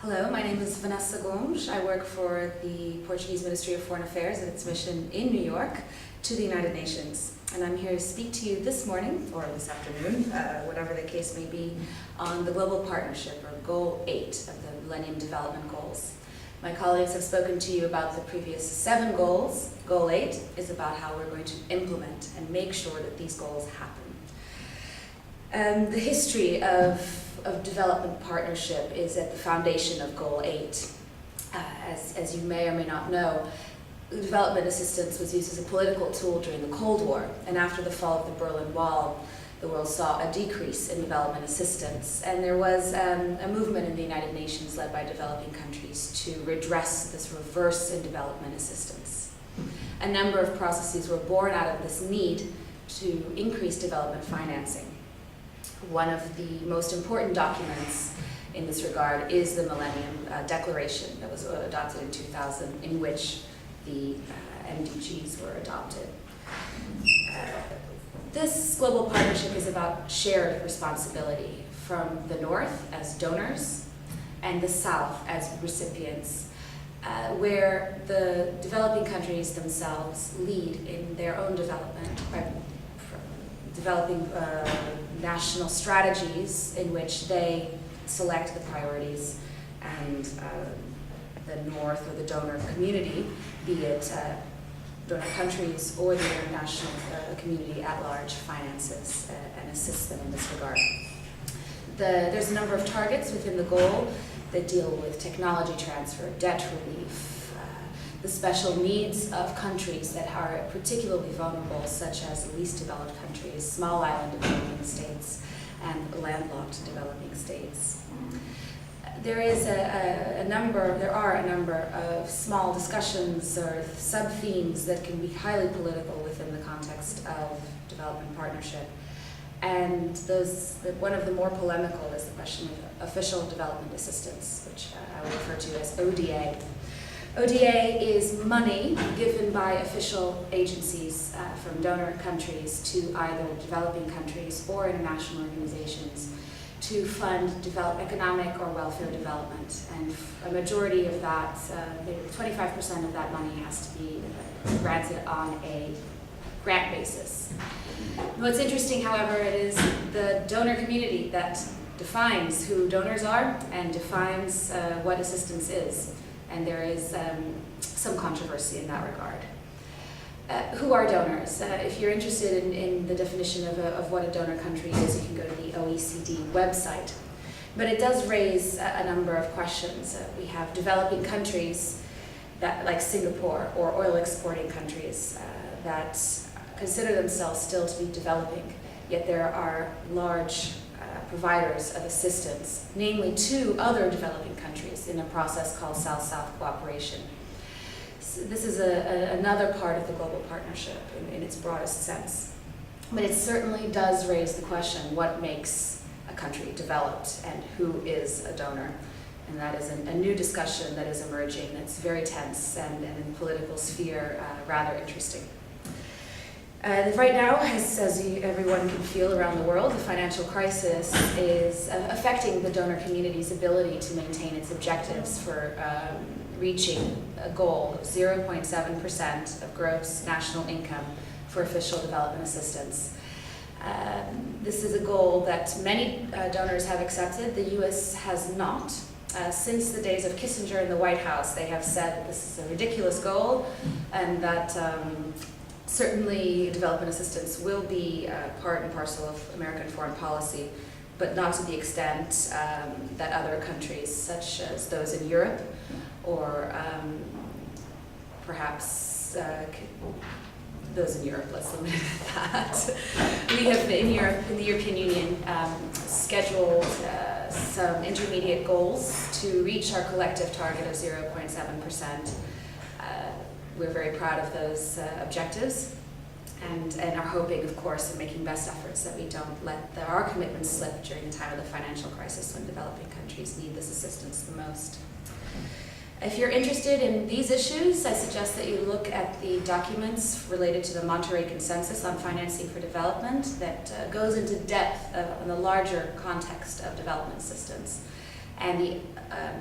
Hello, my name is Vanessa. I work for the Portuguese Ministry of Foreign Affairs at its mission in New York to the United Nations. And I'm here to speak to you this morning, or this afternoon, whatever the case may be, on the Global Partnership, or Goal 8 of the Millennium Development Goals. My colleagues have spoken to you about the previous 7 goals. Goal 8 is about how we're going to implement and make sure that these goals happen. The history of development partnership is at the foundation of Goal 8. As you may or may not know, development assistance was used as a political tool during the Cold War, and after the fall of the Berlin Wall, the world saw a decrease in development assistance, and there was a movement in the United Nations led by developing countries to redress this reverse in development assistance. A number of processes were born out of this need to increase development financing. One of the most important documents in this regard is the Millennium Declaration that was adopted in 2000, in which the MDGs were adopted. This global partnership is about shared responsibility from the North as donors and the South as recipients, where the developing countries themselves lead in their own development by developing national strategies in which they select the priorities, and the North or the donor community, be it donor countries or the international community at large, finances and assists them in this regard. There's a number of targets within the goal that deal with technology transfer, debt relief, the special needs of countries that are particularly vulnerable, such as the least developed countries, small island developing states, and landlocked developing states. There are a number of small discussions or sub-themes that can be highly political within the context of development partnership. And one of the more polemical is the question of official development assistance, which I would refer to as ODA. ODA is money given by official agencies from donor countries to either developing countries or international organizations to fund economic or welfare development. And a majority of that, 25% of that money has to be granted on a grant basis. What's interesting, however, is the donor community that defines who donors are and defines what assistance is. And there is some controversy in that regard. Who are donors? If you're interested in the definition of what a donor country is, you can go to the OECD website. But it does raise a number of questions. We have developing countries that, like Singapore, or oil exporting countries that consider themselves still to be developing, yet there are large providers of assistance, namely 2 other developing countries in a process called South-South cooperation. So this is another part of the global partnership in its broadest sense. But it certainly does raise the question, what makes a country developed and who is a donor? And that is a new discussion that is emerging that's very tense and in the political sphere rather interesting. Right now, as everyone can feel around the world, the financial crisis is affecting the donor community's ability to maintain its objectives for reaching a goal of 0.7% of gross national income for official development assistance. This is a goal that many donors have accepted. The U.S. has not. Since the days of Kissinger in the White House, they have said that this is a ridiculous goal and that certainly development assistance will be part and parcel of American foreign policy, but not to the extent that other countries, such as those in Europe, or perhaps those in Europe, let's limit it at that. We have in the European Union, scheduled some intermediate goals to reach our collective target of 0.7%. We're very proud of those objectives and are hoping, of course, and making best efforts that we don't let our commitments slip during the time of the financial crisis when developing countries need this assistance the most. If you're interested in these issues, I suggest that you look at the documents related to the Monterey Consensus on Financing for Development that goes into depth on the larger context of development assistance. and the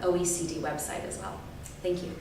OECD website as well. Thank you.